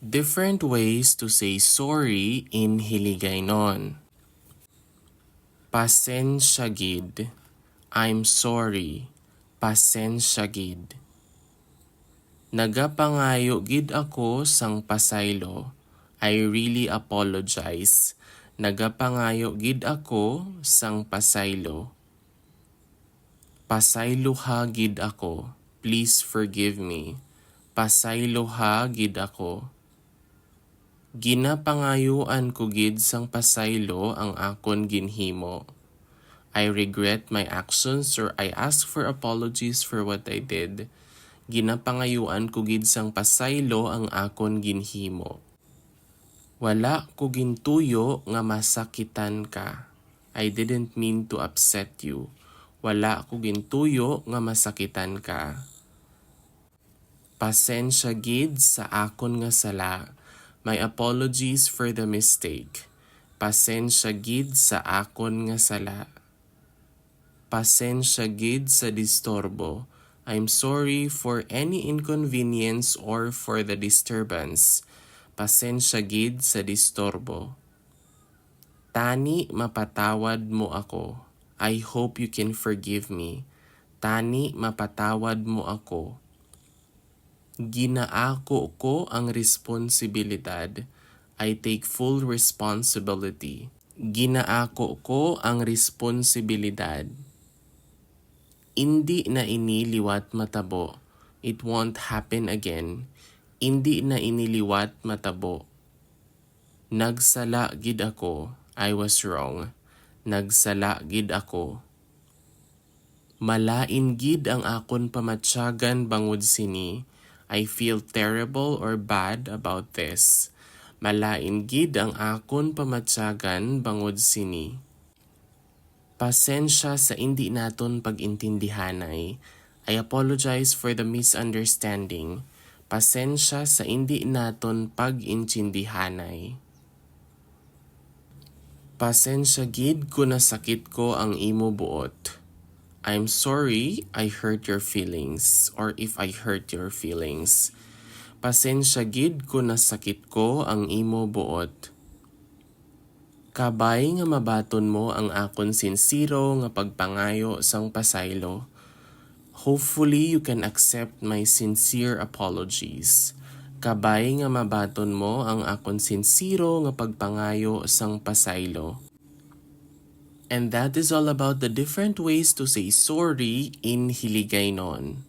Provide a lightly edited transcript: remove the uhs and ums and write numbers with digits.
Different ways to say sorry in Hiligaynon. Pasensya gid. I'm sorry. Pasensya gid. Nagapangayo gid ako sang pasaylo. I really apologize. Nagapangayo gid ako sang pasaylo. Pasaylo ha gid ako. Please forgive me. Pasaylo ha gid ako. Ginapangayuan ko gid sang pasaylo ang akon ginhimo. I regret my actions or I ask for apologies for what I did. Ginapangayuan ko gid sang pasaylo ang akon ginhimo. Wala ko gintuyo nga masakitan ka. I didn't mean to upset you. Wala ko gintuyo nga masakitan ka. Pasensya gid sa akon nga sala. My apologies for the mistake. Pasensya gid sa akon nga sala. Pasensya gid sa disturbo. I'm sorry for any inconvenience or for the disturbance. Pasensya gid sa disturbo. Tani mapatawad mo ako. I hope you can forgive me. Tani mapatawad mo ako. Ginaako ko ang responsibilidad. I take full responsibility. Ginaako ko ang responsibilidad. Hindi na iniliwat matabo. It won't happen again. Hindi na iniliwat matabo. Nagsala gid ako. I was wrong. Nagsala gid ako. Malain gid ang akon pamatyagan bangod sini. I feel terrible or bad about this. Malain gid ang akon pamatyagan bangod sini. Pasensya sa hindi naton pag-intindihanay. I apologize for the misunderstanding. Pasensya sa hindi naton pag-intindihanay. Pasensya gid ko nasakit ko ang imo buot. I'm sorry I hurt your feelings or if I hurt your feelings. Pasensya gid ko nasakit ko ang imo buot. Kabay nga mabaton mo ang akon sinsiro nga pagpangayo sang pasaylo. Hopefully you can accept my sincere apologies. Kabay nga mabaton mo ang akon sinsiro nga pagpangayo sang pasaylo. And that is all about the different ways to say sorry in Hiligaynon.